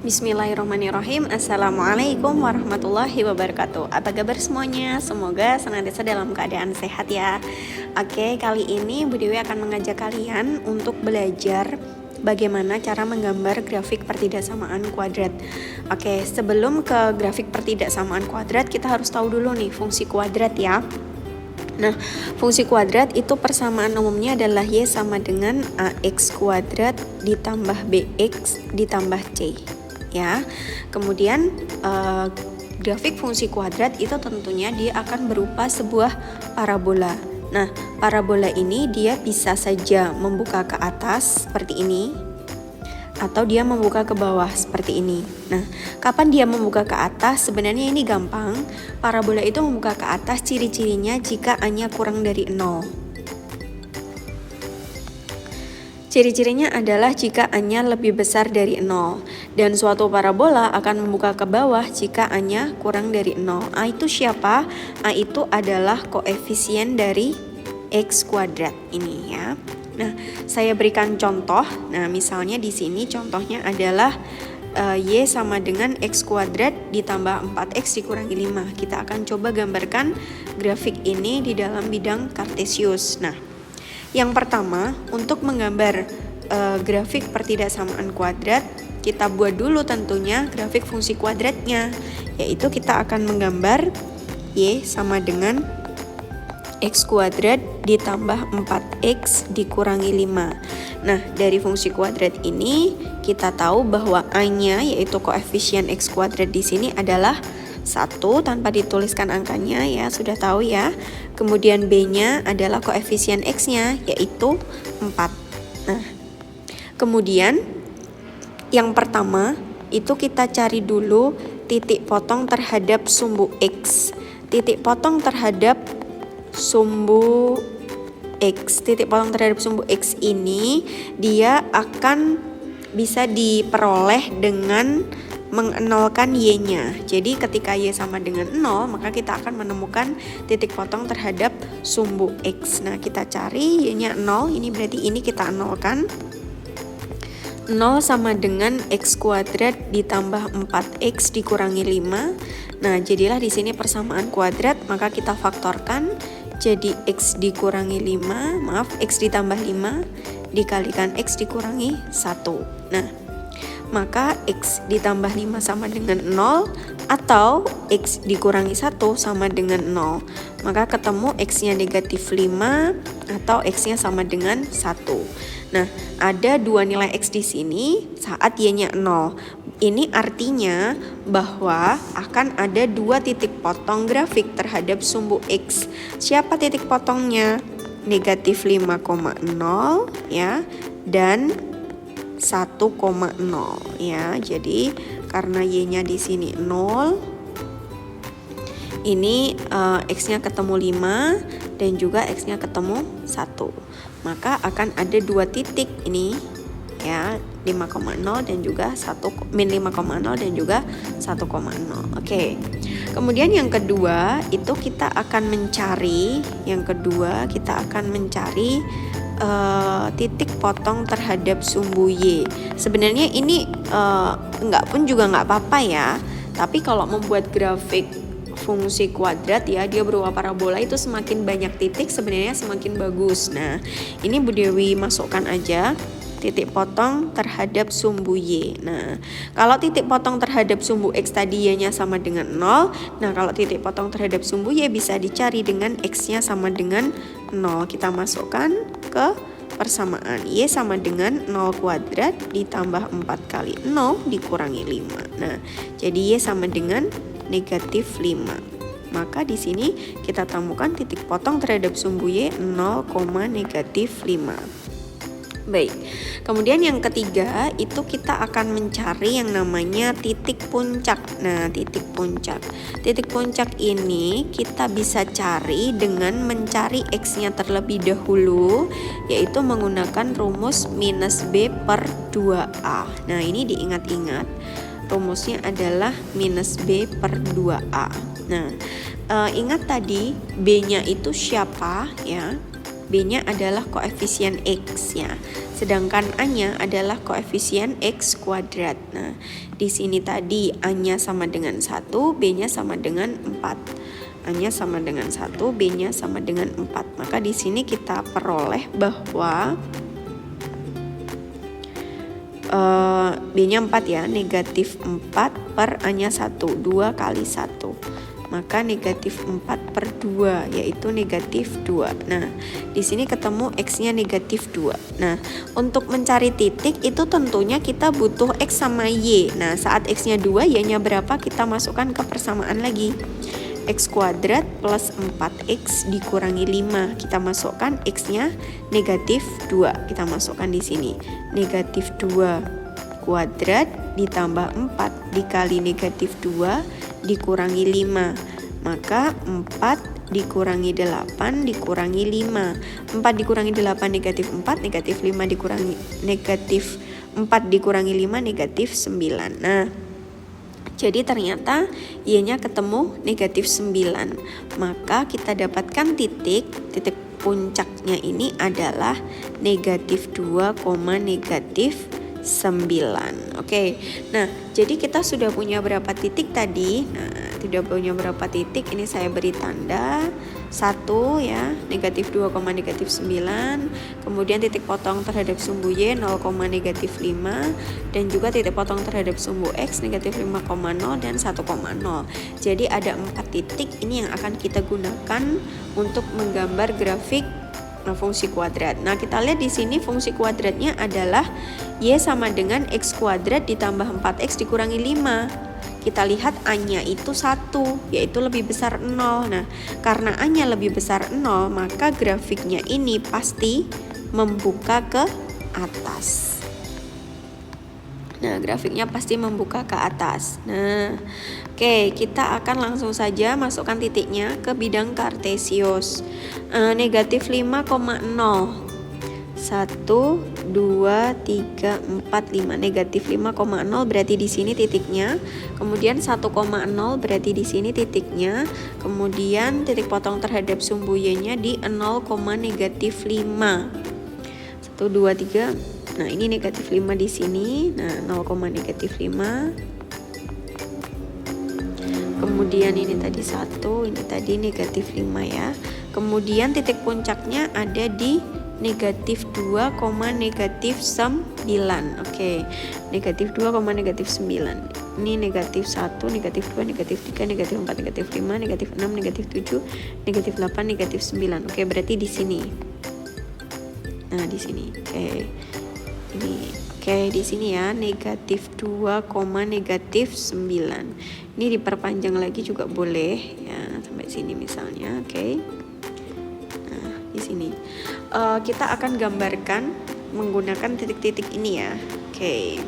Bismillahirrahmanirrahim. Assalamualaikum warahmatullahi wabarakatuh. Apa kabar semuanya? Semoga senantiasa dalam keadaan sehat ya. Oke, kali ini Bu Dewi akan mengajak kalian untuk belajar bagaimana cara menggambar grafik pertidaksamaan kuadrat. Oke, sebelum ke grafik pertidaksamaan kuadrat, kita harus tahu dulu nih fungsi kuadrat ya. Nah, fungsi kuadrat itu persamaan umumnya adalah Y sama dengan AX kuadrat ditambah BX ditambah C ya. Kemudian grafik fungsi kuadrat itu tentunya dia akan berupa sebuah parabola. Nah, parabola ini dia bisa saja membuka ke atas seperti ini, atau dia membuka ke bawah seperti ini. Nah, kapan dia membuka ke atas? Sebenarnya ini gampang. Parabola itu membuka ke atas ciri-cirinya jika A-nya kurang dari 0. Ciri-cirinya adalah jika A-nya lebih besar dari 0. Dan suatu parabola akan membuka ke bawah jika A-nya kurang dari 0. A itu siapa? A itu adalah koefisien dari X kuadrat ini ya. Nah, saya berikan contoh. Nah, misalnya di sini contohnya adalah Y sama dengan X kuadrat ditambah 4X dikurangi 5. Kita akan coba gambarkan grafik ini di dalam bidang kartesius. Nah, yang pertama untuk menggambar grafik pertidaksamaan kuadrat, kita buat dulu tentunya grafik fungsi kuadratnya, yaitu kita akan menggambar Y sama dengan X kuadrat ditambah 4X dikurangi 5. Nah, dari fungsi kuadrat ini kita tahu bahwa A-nya yaitu koefisien X kuadrat di sini adalah 1 tanpa dituliskan angkanya ya, sudah tahu ya. Kemudian B-nya adalah koefisien X-nya yaitu 4. Nah, kemudian yang pertama itu kita cari dulu titik potong terhadap sumbu X. Titik potong terhadap sumbu X, titik potong terhadap sumbu X ini dia akan bisa diperoleh dengan mengenolkan Y-nya. Jadi ketika Y sama dengan 0, maka kita akan menemukan titik potong terhadap sumbu X. Nah, kita cari Y-nya 0, ini berarti ini kita nolkan. 0 sama dengan X kuadrat ditambah 4X dikurangi 5. Nah, jadilah di sini persamaan kuadrat, maka kita faktorkan. Jadi X dikurangi 5, maaf X ditambah 5 dikalikan X dikurangi 1. Nah, maka X ditambah 5 sama dengan 0 atau X dikurangi 1 sama dengan 0. Maka ketemu X-nya negatif 5 atau X-nya sama dengan 1. Nah, ada dua nilai X di sini saat Y-nya 0. Ini artinya bahwa akan ada dua titik potong grafik terhadap sumbu X. Siapa titik potongnya? Negatif 5,0 ya, dan 1,0 ya. Jadi karena Y-nya di sini 0, ini X-nya ketemu 5 dan juga X-nya ketemu 1. Maka akan ada dua titik ini ya, 5,0 dan juga 1 min 5,0 dan juga 1,0. Oke. Kemudian yang kedua itu kita akan mencari titik potong terhadap sumbu Y. Sebenarnya ini enggak pun juga enggak apa-apa ya. Tapi kalau membuat grafik fungsi kuadrat ya, dia berupa parabola, itu semakin banyak titik sebenarnya semakin bagus. Nah, ini Bu Dewi masukkan aja titik potong terhadap sumbu Y. Nah, kalau titik potong terhadap sumbu X tadi Y-nya sama dengan 0. Nah, kalau titik potong terhadap sumbu Y bisa dicari dengan X-nya sama dengan 0. Kita masukkan ke persamaan. Y sama dengan 0 kuadrat ditambah 4 kali 0 dikurangi 5. Nah, jadi Y sama dengan negatif 5. Maka di sini kita temukan titik potong terhadap sumbu Y 0, negatif 5. Baik, kemudian yang ketiga itu kita akan mencari yang namanya titik puncak. Nah, titik puncak ini kita bisa cari dengan mencari X-nya terlebih dahulu, yaitu menggunakan rumus minus B per 2A. Nah, ini diingat-ingat, rumusnya adalah minus B per 2A. Nah, ingat tadi B-nya itu siapa ya? B-nya adalah koefisien X ya. Sedangkan A-nya adalah koefisien X kuadrat. Nah, di sini tadi A-nya sama dengan 1, B-nya sama dengan 4. A-nya sama dengan 1, B-nya sama dengan 4. Maka di sini kita peroleh bahwa B-nya 4 ya, negatif 4 per A-nya 1, 2 kali 1. Maka negatif 4 per 2 yaitu negatif 2. Nah, di sini ketemu X-nya negatif 2. Nah, untuk mencari titik itu tentunya kita butuh X sama Y. Nah, saat X-nya 2, Y-nya berapa, kita masukkan ke persamaan lagi. X kuadrat plus 4X dikurangi 5. Kita masukkan X-nya negatif 2. Kita masukkan di sini. Negatif 2 kuadrat ditambah 4 dikali negatif 2 dikurangi 5. Maka 4 dikurangi 8 dikurangi 5. 4 dikurangi 8 negatif 4, negatif 5 dikurangi negatif 4 dikurangi 5 negatif 9. Nah, jadi ternyata Y-nya ketemu negatif 9. Maka kita dapatkan titik puncaknya ini adalah negatif 2, negatif 9. Oke. Nah, jadi kita sudah punya berapa titik tadi? Nah, tidak punya berapa titik, ini saya beri tanda 1 ya, negatif 2, negatif 9. Kemudian titik potong terhadap sumbu Y 0, negatif 5, dan juga titik potong terhadap sumbu X negatif 5,0 dan 1,0. Jadi ada 4 titik ini yang akan kita gunakan untuk menggambar grafik fungsi kuadrat. Nah, kita lihat di sini fungsi kuadratnya adalah Y sama dengan X kuadrat ditambah 4X dikurangi 5. Kita lihat A-nya itu 1, yaitu lebih besar 0. Nah, karena A-nya lebih besar 0, maka grafiknya ini pasti membuka ke atas. Nah, grafiknya pasti membuka ke atas. Nah, oke, kita akan langsung saja masukkan titiknya ke bidang kartesius. Negatif 5,0. 1, 2, 3, 4, 5. Negatif 5,0 berarti di sini titiknya. Kemudian 1,0 berarti di sini titiknya. Kemudian titik potong terhadap sumbu Y-nya di 0, negatif 5. 1, 2, 3. Nah, ini negatif 5 di sini. Nah, 0, negatif 5. Kemudian ini tadi 1, ini tadi negatif 5 ya. Kemudian titik puncaknya ada di negatif 2, negatif 9. Oke. Negatif 2, negatif 9. Ini negatif 1, negatif 2, negatif 3, negatif 4, negatif 5, negatif 6, negatif 7, negatif 8, negatif 9. Oke, berarti di sini. Nah, di sini. Oke. Ini. Oke, di sini ya, negatif 2, negatif 9. Ini diperpanjang lagi juga boleh ya, sampai sini misalnya. Oke. Di sini kita akan gambarkan menggunakan titik-titik ini ya. Oke.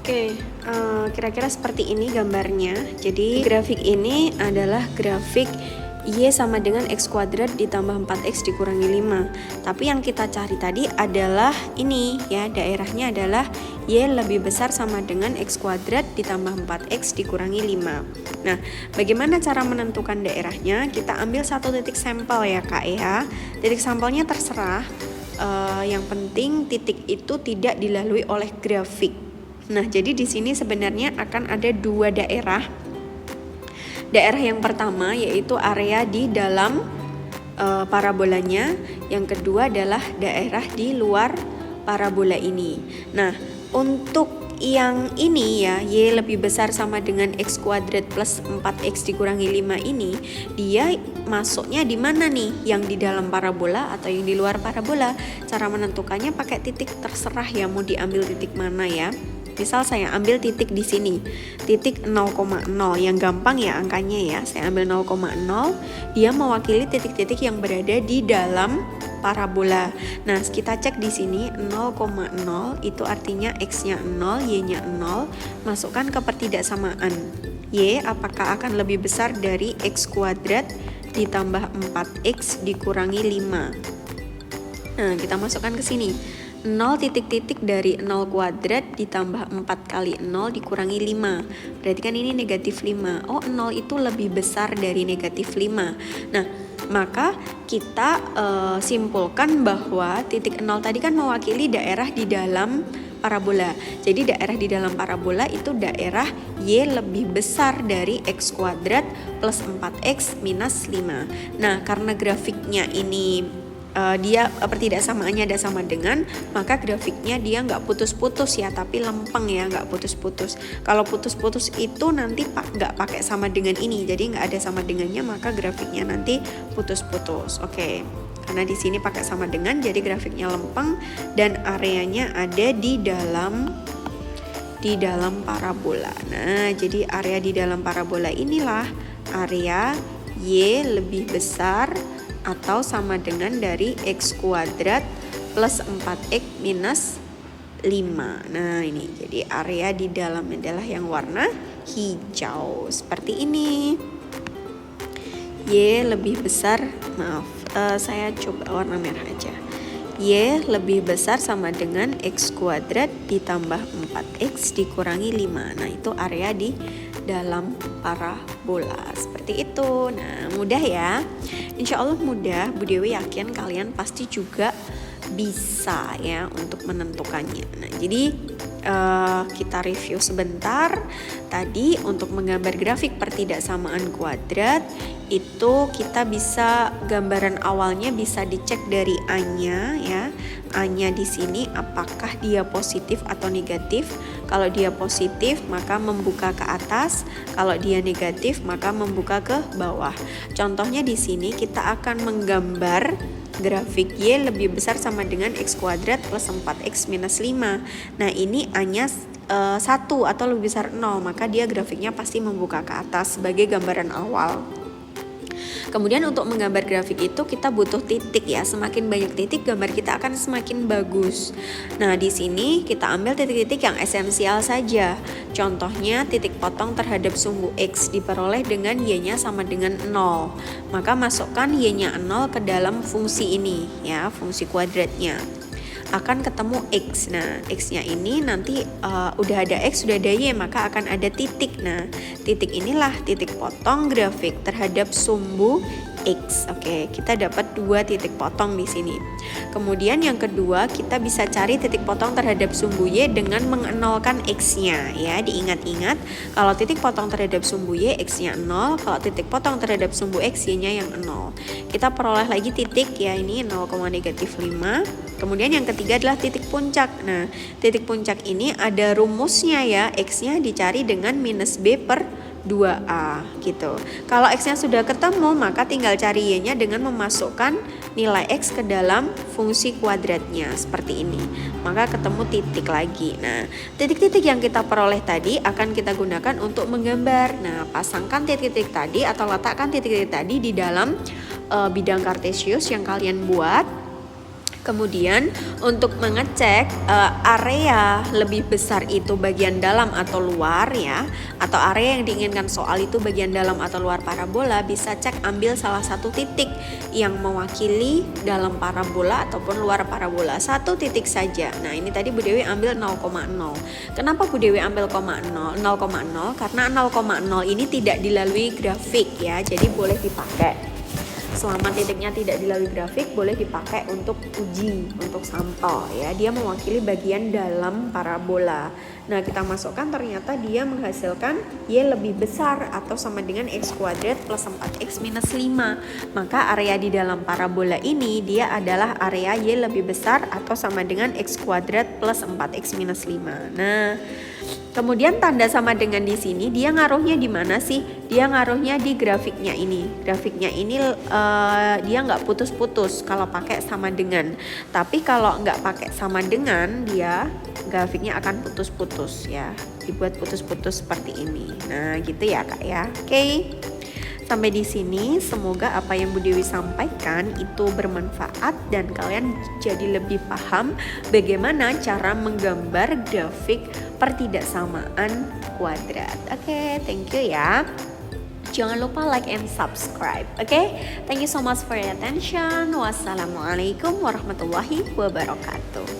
Oke, kira-kira seperti ini gambarnya. Jadi grafik ini adalah grafik Y sama dengan X kuadrat ditambah 4X dikurangi 5. Tapi yang kita cari tadi adalah ini ya, daerahnya adalah Y lebih besar sama dengan X kuadrat ditambah 4X dikurangi 5. Nah, bagaimana cara menentukan daerahnya? Kita ambil satu titik sampel ya Kak ya. Titik sampelnya terserah, yang penting titik itu tidak dilalui oleh grafik. Nah, jadi di sini sebenarnya akan ada dua daerah. Daerah yang pertama yaitu area di dalam parabolanya, yang kedua adalah daerah di luar parabola ini. Nah, untuk yang ini ya, Y lebih besar sama dengan X kuadrat plus 4X dikurangi 5 ini, dia masuknya di mana nih? Yang di dalam parabola atau yang di luar parabola? Cara menentukannya pakai titik terserah ya, mau diambil titik mana ya. Misal saya ambil titik di sini, titik 0,0, yang gampang ya angkanya ya. Saya ambil 0,0, dia mewakili titik-titik yang berada di dalam parabola. Nah, kita cek di sini 0,0 itu artinya X-nya 0, Y-nya 0. Masukkan ke pertidaksamaan. Y apakah akan lebih besar dari X kuadrat ditambah 4x dikurangi 5. Nah, kita masukkan ke sini. 0 titik-titik dari 0 kuadrat ditambah 4 kali 0 dikurangi 5. Berarti kan ini negatif 5. Oh, 0 itu lebih besar dari negatif 5. Nah, maka kita simpulkan bahwa titik 0 tadi kan mewakili daerah di dalam parabola. Jadi daerah di dalam parabola itu daerah Y lebih besar dari X kuadrat plus 4X minus 5. Nah, karena grafiknya ini dia pertidaksamaannya ada sama dengan, maka grafiknya dia nggak putus-putus ya, tapi lempeng ya, nggak putus-putus. Kalau putus-putus itu nanti nggak pakai sama dengan ini, jadi nggak ada sama dengannya, maka grafiknya nanti putus-putus. Oke. Karena di sini pakai sama dengan, jadi grafiknya lempeng dan areanya ada di dalam parabola. Nah, jadi area di dalam parabola inilah area Y lebih besar atau sama dengan dari X kuadrat plus 4X minus 5. Nah, ini jadi area di dalam adalah yang warna hijau seperti ini. Y lebih besar, saya coba warna merah aja. Y lebih besar sama dengan X kuadrat ditambah 4X dikurangi 5. Nah, itu area di dalam parabola seperti itu. Nah, mudah ya. Insya Allah mudah. Bu Dewi yakin kalian pasti juga bisa ya untuk menentukannya. Nah, jadi kita review sebentar. Tadi untuk menggambar grafik pertidaksamaan kuadrat itu kita bisa, gambaran awalnya bisa dicek dari A-nya ya. A-nya di sini apakah dia positif atau negatif. Kalau dia positif maka membuka ke atas, kalau dia negatif maka membuka ke bawah. Contohnya di sini kita akan menggambar grafik Y lebih besar sama dengan X kuadrat plus 4X minus 5. Nah, ini A-nya 1 atau lebih besar 0, maka dia grafiknya pasti membuka ke atas sebagai gambaran awal. Kemudian untuk menggambar grafik itu kita butuh titik ya. Semakin banyak titik gambar kita akan semakin bagus. Nah, di sini kita ambil titik-titik yang esensial saja. Contohnya titik potong terhadap sumbu X diperoleh dengan Y-nya sama dengan 0. Maka masukkan Y-nya 0 ke dalam fungsi ini ya, fungsi kuadratnya. Akan ketemu X. Nah, X-nya ini nanti udah ada X, sudah ada Y, maka akan ada titik. Nah, titik inilah titik potong grafik terhadap sumbu X. Oke, kita dapat 2 titik potong di sini. Kemudian yang kedua, kita bisa cari titik potong terhadap sumbu Y dengan mengenolkan X-nya ya. Diingat-ingat, kalau titik potong terhadap sumbu Y, X-nya 0, kalau titik potong terhadap sumbu X, Y-nya yang 0. Kita peroleh lagi titik ya, ini 0,-5. Kemudian yang ketiga adalah titik puncak. Nah, titik puncak ini ada rumusnya ya, X-nya dicari dengan minus B per 2A gitu. Kalau X-nya sudah ketemu, maka tinggal cari Y-nya dengan memasukkan nilai X ke dalam fungsi kuadratnya seperti ini. Maka ketemu titik lagi. Nah, titik-titik yang kita peroleh tadi akan kita gunakan untuk menggambar. Nah, pasangkan titik-titik tadi atau letakkan titik-titik tadi di dalam bidang kartesius yang kalian buat. Kemudian untuk mengecek area lebih besar itu bagian dalam atau luar ya, atau area yang diinginkan soal itu bagian dalam atau luar parabola, bisa cek ambil salah satu titik yang mewakili dalam parabola ataupun luar parabola, satu titik saja. Nah, ini tadi Bu Dewi ambil 0,0. Kenapa Bu Dewi ambil 0,0? Karena 0,0 ini tidak dilalui grafik ya, jadi boleh dipakai. Selama titiknya tidak dilalui grafik, boleh dipakai untuk uji, untuk sampel ya. Dia mewakili bagian dalam parabola. Nah, kita masukkan ternyata dia menghasilkan Y lebih besar atau sama dengan X kuadrat plus 4X minus 5. Maka area di dalam parabola ini dia adalah area Y lebih besar atau sama dengan X kuadrat plus 4X minus 5. Nah, kemudian tanda sama dengan di sini dia ngaruhnya di mana sih? Dia ngaruhnya di grafiknya ini. Grafiknya ini dia nggak putus-putus kalau pakai sama dengan. Tapi kalau nggak pakai sama dengan, dia grafiknya akan putus-putus ya. Dibuat putus-putus seperti ini. Nah, gitu ya Kak ya. Oke. Sampai di sini semoga apa yang Bu Dewi sampaikan itu bermanfaat dan kalian jadi lebih paham bagaimana cara menggambar grafik pertidaksamaan kuadrat. Oke, thank you ya. jangan lupa like and subscribe. Oke? Thank you so much for your attention. Wassalamualaikum warahmatullahi wabarakatuh.